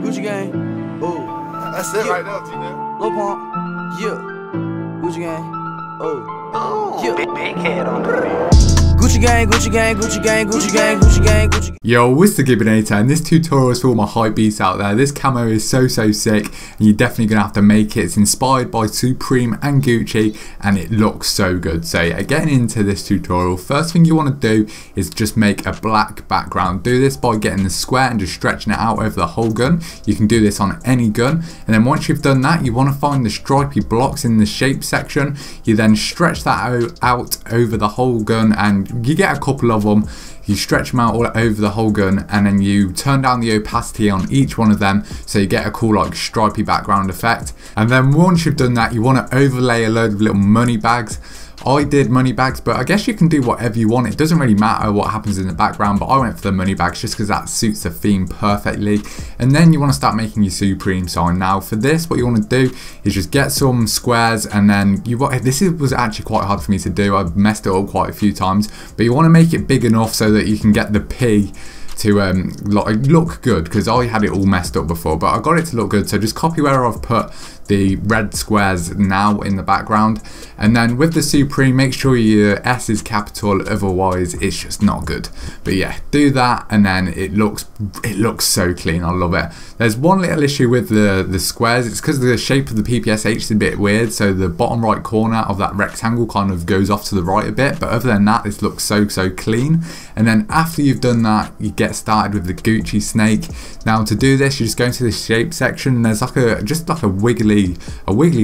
Gucci gang. Oh. That's it right now, T-Man. Lil Pump. Yeah. Gucci gang. Oh. Yeah. Big head on the beat. Gucci gang, Gucci gang, Gucci gang, Gucci gang, Gucci gang, Gucci gang. Yo, it's TheGIBBYNATR, and this tutorial is for all my hype beasts out there. This camo is so sick, and you're definitely gonna have to make it. It's inspired by Supreme and Gucci, and it looks so good. So yeah, getting into this tutorial, first thing you want to do is just make a black background. Do this by getting the square and just stretching it out over the whole gun. You can do this on any gun, and then once you've done that, you want to find the stripy blocks in the shape section. You then stretch that out over the whole gun, and you get a couple of them. You stretch them out all over the whole gun, and then you turn down the opacity on each one of them so you get a cool like stripy background effect. And then once you've done that, you want to overlay a load of little money bags. I did money bags, but I guess you can do whatever you want. It doesn't really matter what happens in the background, but I went for the money bags just because that suits the theme perfectly. And then you want to start making your Supreme sign. Now for this, what you want to do is just get some squares, and then this was actually quite hard for me to do. I've messed it up quite a few times, but you want to make it big enough so that you can get the P to look good, because I had it all messed up before, but I got it to look good. So just copy where I've put the red squares now in the background, and then with the Supreme, make sure your S is capital, otherwise it's just not good. But yeah, do that, and then it looks so clean. I love it. There's one little issue with the squares. It's because the shape of the PPSH is a bit weird, so the bottom right corner of that rectangle kind of goes off to the right a bit, but other than that, this looks so clean. And then after you've done that, you get started with the Gucci snake. Now to do this, you just go into the shape section, and there's just like a wiggly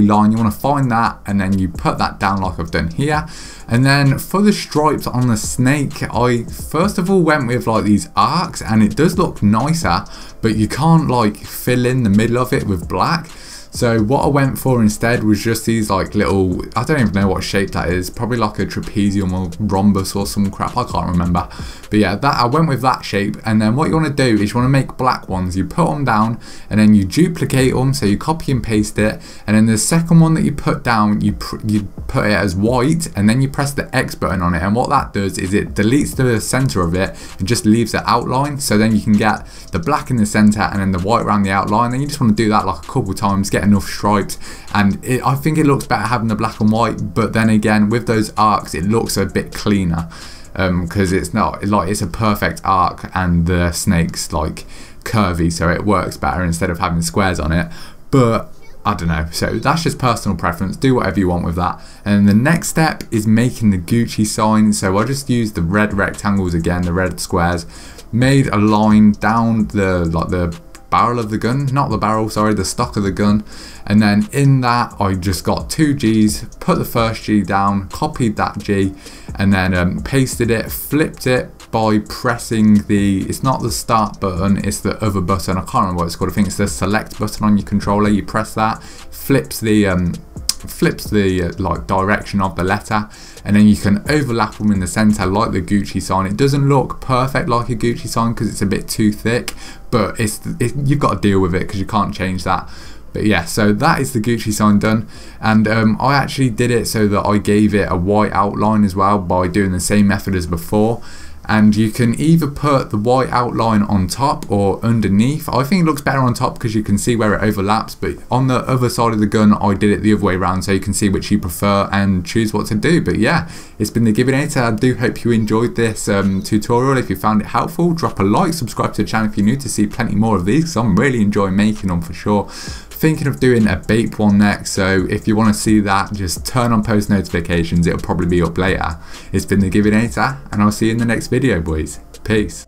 line. You want to find that, and then you put that down like I've done here. And then for the stripes on the snake, I first of all went with like these arcs, and it does look nicer, but you can't like fill in the middle of it with black. So what I went for instead was just these like little, I don't even know what shape that is, probably like a trapezium or rhombus or some crap, I can't remember. But yeah, I went with that shape. And then what you want to do is you want to make black ones. You put them down, and then you duplicate them, so you copy and paste it, and then the second one that you put down, you put it as white, and then you press the X button on it, and what that does is it deletes the center of it and just leaves the outline. So then you can get the black in the center and then the white around the outline. Then you just want to do that like a couple times, get enough stripes, and I think it looks better having the black and white. But then again, with those arcs, it looks a bit cleaner, because it's not like it's a perfect arc, and the snake's like curvy, so it works better instead of having squares on it. But I don't know, so that's just personal preference. Do whatever you want with that. And the next step is making the Gucci sign. So I just used the red rectangles again, the red squares, made a line down the barrel of the gun, not the barrel, sorry, the stock of the gun. And then in that, I just got 2 G's, put the first G down, copied that G, and then pasted it, flipped it by pressing it's not the start button, it's the other button. I can't remember what it's called. I think it's the select button on your controller. You press that, flips the like direction of the letter, and then you can overlap them in the center like the Gucci sign. It doesn't look perfect like a Gucci sign because it's a bit too thick, but you've got to deal with it because you can't change that. But yeah, so that is the Gucci sign done. And I actually did it so that I gave it a white outline as well by doing the same method as before. And you can either put the white outline on top or underneath. I think it looks better on top because you can see where it overlaps, but on the other side of the gun I did it the other way around, so you can see which you prefer and choose what to do. But yeah, it's been TheGIBBYNATR. I do hope you enjoyed this tutorial. If you found it helpful, drop a like, subscribe to the channel if you're new to see plenty more of these, because I'm really enjoying making them for sure. Thinking of doing a Bape one next, so if you want to see that, just turn on post notifications. It'll probably be up later. It's been TheGIBBYNATR, and I'll see you in the next video, boys. Peace.